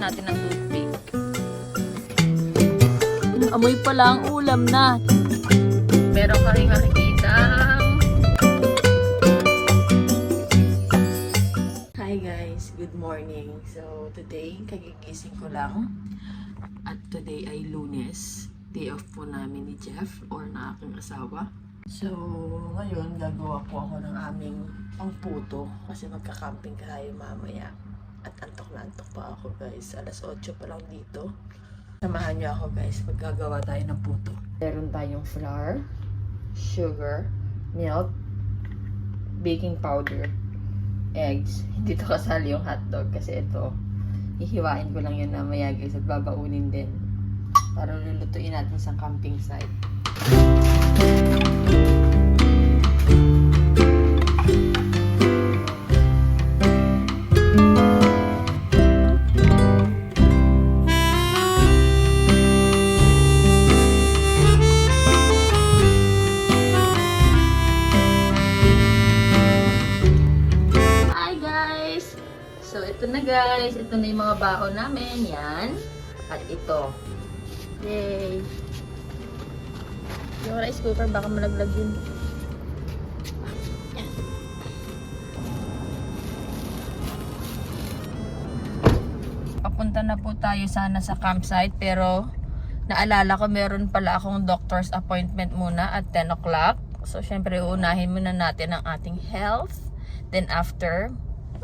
natin ng toothpick. Amoy pala ang ulam na. Meron ka rin makikita. Hi guys, good morning. So today, kagigising ko lang. At today ay Lunes. Day off po namin ni Jeff or na aking asawa. So ngayon gagawa po ako ng aming pangputo kasi magka-camping tayo mamaya. At antok na antok pa ako guys. Alas 8 pa lang dito. Samahan niyo ako guys pag gagawa tayo ng puto. Meron tayong flour, sugar, milk, baking powder, eggs. Hindi to kasali yung hotdog kasi ito hihiwain ko lang yun mamaya guys at babaunin din para lulutuin natin sa camping site. Ito na guys, ito na yung mga baho namin, yan. At ito. Yay! Yung rice cooker, baka malaglag yun. Yan. Papunta na po tayo sana sa campsite, pero naalala ko meron pala akong doctor's appointment muna at 10 o'clock. So, syempre, uunahin muna natin ang ating health. Then after,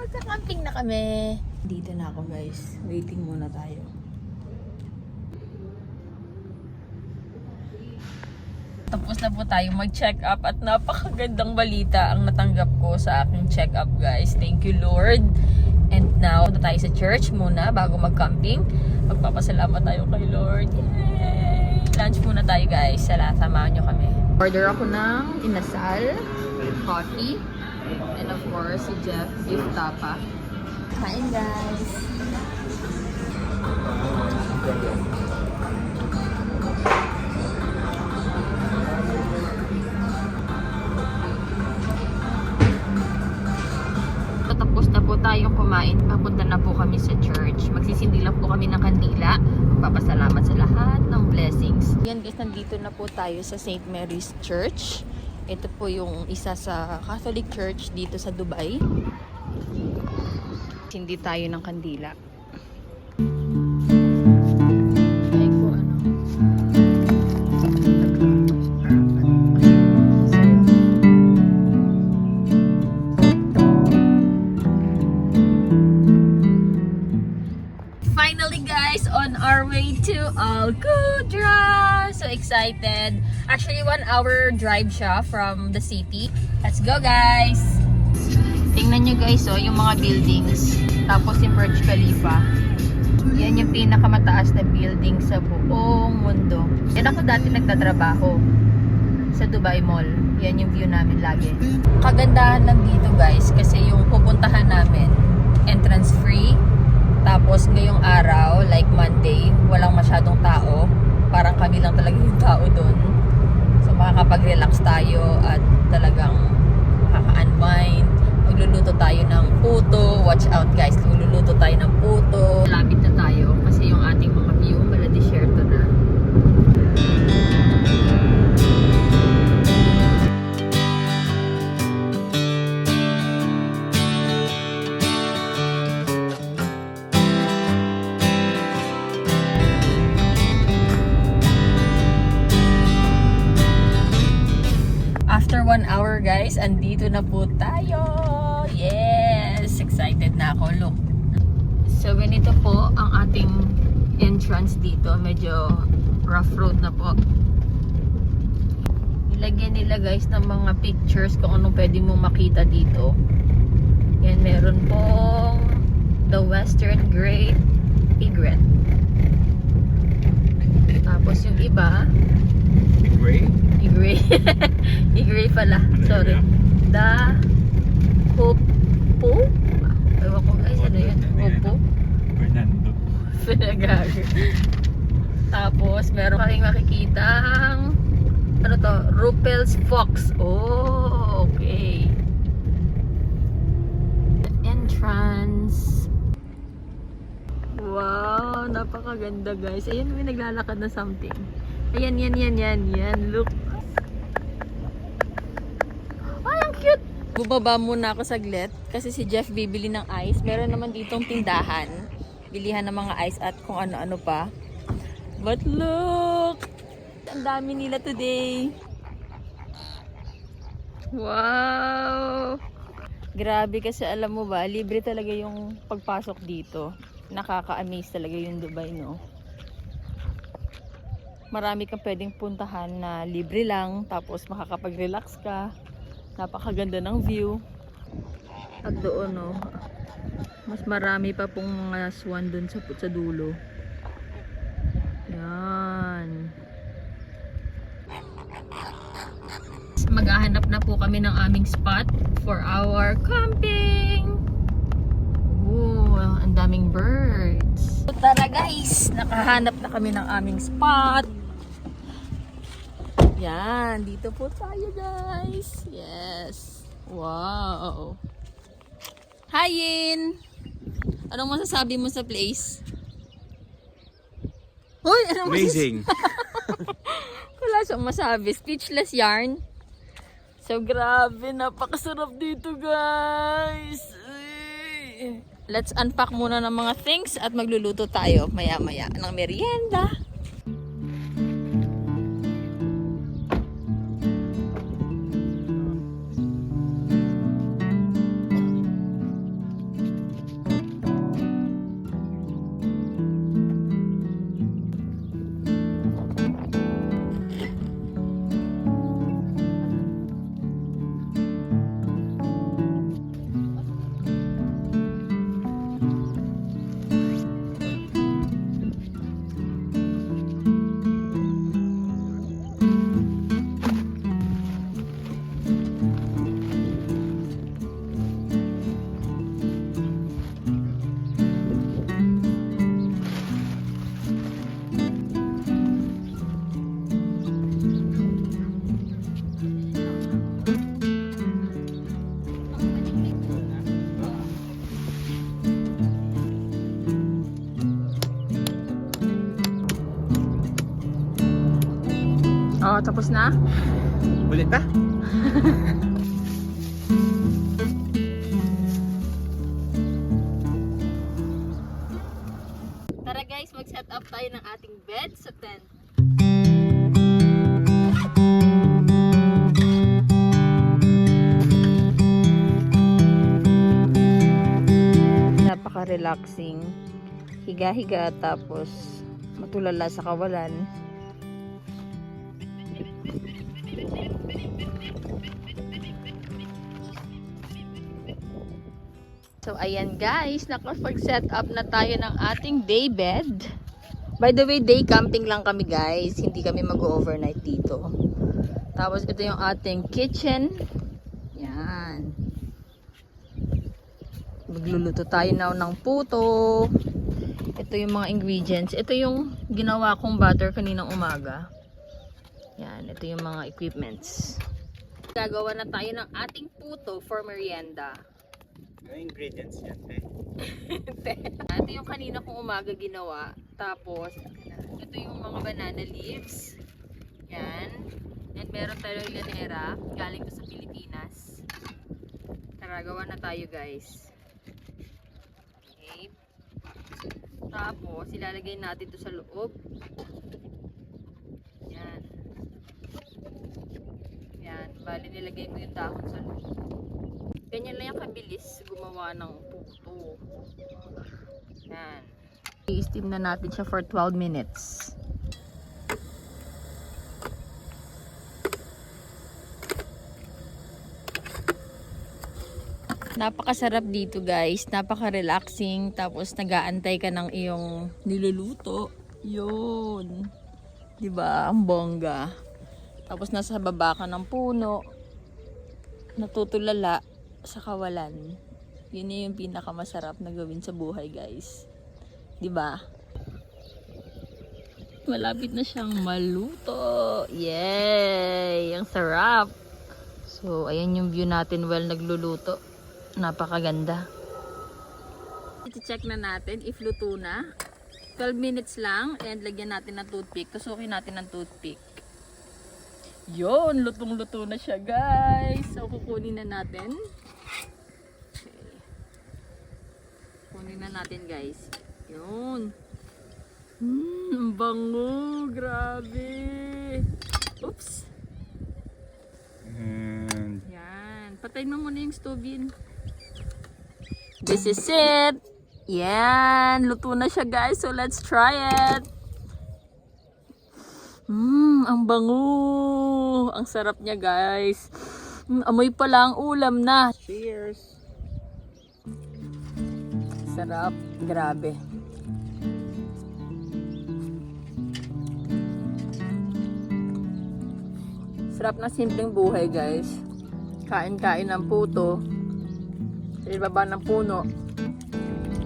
magka-camping na kami. Dito na ako guys. Waiting muna tayo. Tapos na po tayo mag-check up at napakagandang balita ang natanggap ko sa aking check up guys. Thank you Lord. And now, punta tayo sa church muna bago mag-camping. Magpapasalamat tayo kay Lord. Yay! Lunch muna tayo guys. Samahan nyo kami. Order ako ng inasal, coffee, and of course, si Jeff, beef tapa. Kain guys! Tapos na po tayong kumain. Papunta na po kami sa church. Magsisindi lang po kami ng kandila. Magpapasalamat sa lahat ng blessings. Yan guys, nandito na po tayo sa St. Mary's Church. Ito po yung isa sa Catholic Church dito sa Dubai. Hindi tayo ng kandila. Ay ko ano. Finally guys, on our way to Al Qudra. So excited. Actually 1 hour drive siya from the city. Let's go guys. Tingnan nyo guys yung mga buildings. Tapos yung Burj Khalifa. Yan yung pinakamataas na building sa buong mundo. Yan ako dati nagtatrabaho sa Dubai Mall. Yan yung view namin lagi. Kagandahan lang dito guys kasi yung pupuntahan namin entrance free. Tapos ngayong araw, like Monday, walang masyadong tao. Parang kami lang talaga yung tao doon. So makakapag-relax tayo at talagang makaka-unwind. Magluluto tayo ng puto. Watch out guys, magluluto tayo ng puto. Lapit na tayo kasi yung ating mga view mala desierto na. After 1 hour guys, andito na po tayo. Yes! Excited na ako. Look. So ganito po ang ating entrance dito. Medyo rough road na po. Nilagyan nila guys ng mga pictures kung anong pwede mong makita dito. Yan, meron pong the Western Great Egret. Tapos yung iba Igray pala. Sorry. The Hopo. Ewan ko guys, ano yun? Hopo? Fernando. Pinagago. Tapos, meron kaming makikitang ano to? Ruppel's Fox. Oh, okay. The entrance. Wow. napakaganda guys. Ayan, may naglalakad na something. Ayan, yan. Look. Ay, ang cute! Bubaba muna ako saglit kasi si Jeff bibili ng ice. Meron naman ditong tindahan. Bilihan ng mga ice at kung ano-ano pa. But look! Ang dami nila today. Wow! Grabe kasi alam mo ba, libre talaga yung pagpasok dito. Nakaka-amaze talaga yung Dubai, no? Marami kang pwedeng puntahan na libre lang, tapos makakapag-relax ka. Napakaganda ng view. At doon, no, mas marami pa pong mga swan doon sa dulo. Yan. Maghahanap na po kami ng aming spot for our camping. Oh, ang daming birds. So, tara guys, nakahanap na kami ng aming spot. Yan, dito po tayo guys. Yes. Wow. Hi Yin. Anong masasabi mo sa place? Hoy, anong Amazing. Wala siyang masabi. Speechless yarn. So, grabe. Napakasarap dito, guys. Let's unpack muna ng mga things at magluluto tayo maya-maya ng merienda. Oh, tapos na? Ulit na? Tara guys, mag-set up tayo ng ating bed sa tent. Napaka-relaxing. Higa-higa tapos matulala sa kawalan. So, ayan guys, nakapag-set up na tayo ng ating day bed. By the way, day camping lang kami guys. Hindi kami mag-overnight dito. Tapos, ito yung ating kitchen. Yan. Magluluto tayo now ng puto. Ito yung mga ingredients. Ito yung ginawa kong butter kaninang umaga. Yan, ito yung mga equipments. Gagawa na tayo ng ating puto for merienda. Ano ingredients yan, eh? Ito yung kanina kong umaga ginawa. Tapos, ito yung mga banana leaves. Yan. And meron tayong lanera. Galing to sa Pilipinas. Tara, gawa na tayo guys. Okay. Tapos, ilalagay natin to sa loob. Yan. Yan. Bali, nilagay ko yung dahon sa loob. Ganyan lang yung kabilis gumawa ng puto. Yan. I-steam na natin siya for 12 minutes. Napakasarap dito guys. Napaka-relaxing. Tapos nag-aantay ka ng iyong niluluto. Yun. Diba? Ang bongga. Tapos nasa baba ka ng puno. Natutulala sa kawalan. Yun yung pinakamasarap na gawin sa buhay guys. Diba? Malapit na siyang maluto. Yay! Ang sarap! So, ayan yung view natin while nagluluto. Napakaganda. I-check na natin if luto na. 12 minutes lang and lagyan natin ng toothpick. Tusukin natin ng toothpick. Yun, lutong-luto na siya guys. So kukunin na natin. Okay. Kunin na natin guys. Yun. Ang bango. Grabe. Oops. And Yan. Patayin mo muna yung stove yun. This is it. Yan. Luto na siya guys. So let's try it. Ang bango. Ang sarap niya guys. Amoy pa lang ulam na. cheers! Sarap. Grabe. Sarap na simpleng buhay guys. Kain-kain ng puto. Sa ibaba ng puno.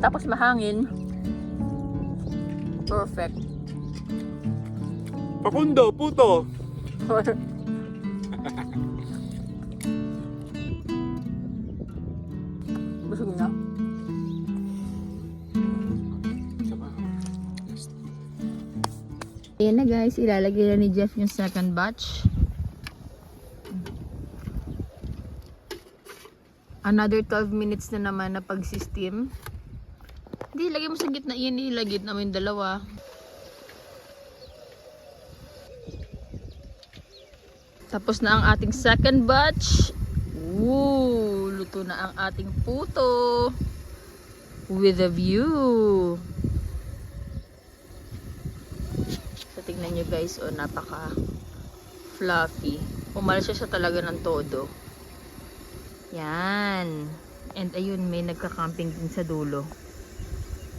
Tapos mahangin. Perfect. Pakundo, puto! Busog na. Ayan na guys, ilalagay na ni Jeff yung second batch. Another 12 minutes na naman na pag-steam. Hindi, lagay mo sa gitna. Yan, ilagay na mo yung dalawa. Tapos na ang ating second batch. Woo! Luto na ang ating puto. With a view. So, tingnan nyo guys. Oh, napaka fluffy. Umalas siya talaga ng todo. Yan. And ayun, may nagka-camping din sa dulo.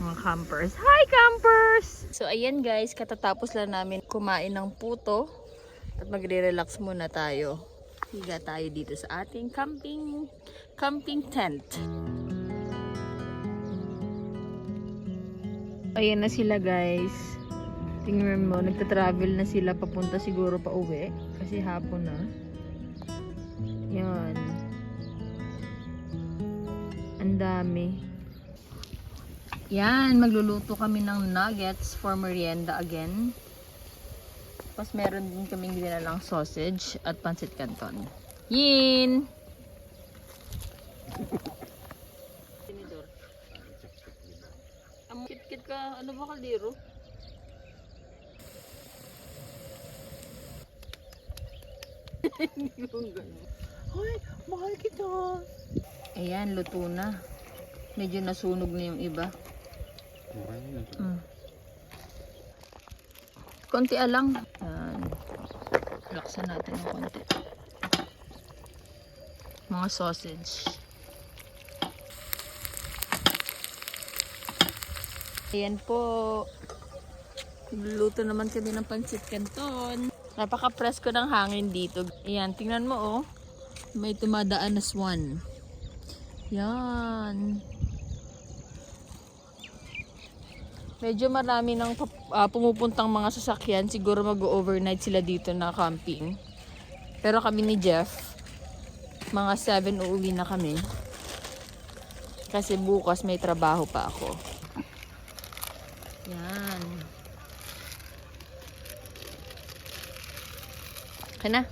Mga campers. Hi campers! So ayan guys, katatapos lang namin kumain ng puto. At magre-relax muna tayo. Higa tayo dito sa ating camping tent. Ayan na sila guys. Tingnan mo, nagta-travel na sila papunta siguro pa uwi. Kasi hapon na. Yan. Ang dami. Yan, magluluto kami ng nuggets for merienda again. Tapos meron din kaming dinalang sausage at pancit canton. Yin! Tinidor. Ang kit-kit ka, ano ba kaldero? Hoy, mahal kita! Ayan, luto na. Medyo nasunog na yung iba. Konti lang. Ayan. Laksan natin ng konti. Mga sausage. Ayan po. Luto naman kami ng pancit canton. Napaka-presko ng hangin dito. Ayan, tingnan mo oh. May tumadaan na swan. Yan. Medyo marami ng pumupuntang mga sasakyan. Siguro mag-overnight sila dito na camping. Pero kami ni Jeff, mga 7 uuwi na kami. Kasi bukas may trabaho pa ako. Yan. Okay na.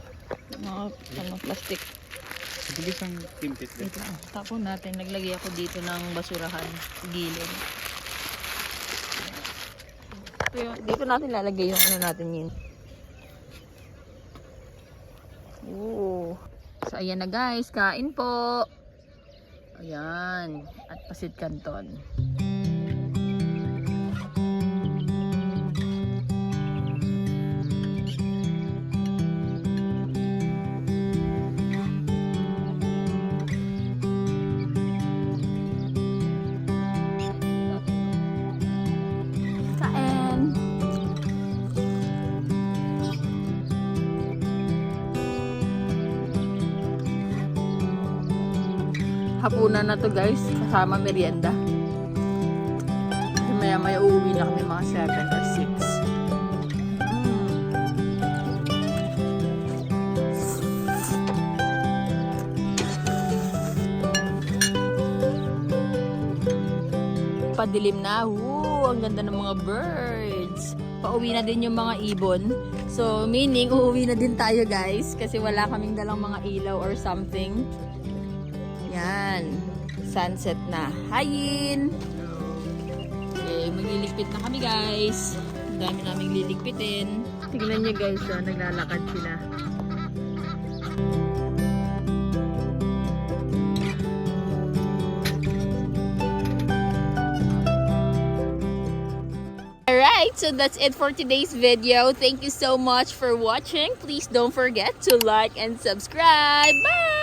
Mga plastic. Bilis ang timpit din. Wait lang. Tapon natin. Naglagay ako dito ng basurahan. Gilid. Dito natin lalagay yung ano natin yun. Ooh. So, ayan na guys. Kain po. Ayan. At pancit canton. Hapunan na to guys, kasama merienda. Kasi maya maya uuwi na kami mga 7 or 6. Padilim na. Woo! Ang ganda ng mga birds. Pauwi na din yung mga ibon. So, meaning, uuwi na din tayo guys. Kasi wala kaming dalang mga ilaw or something. Yan. Sunset na. Hayin! Okay, magliligpit na kami guys. Ang dami naming liligpitin. Tignan nyo guys, naglalakad sila. Alright, so that's it for today's video. Thank you so much for watching. Please don't forget to like and subscribe. Bye!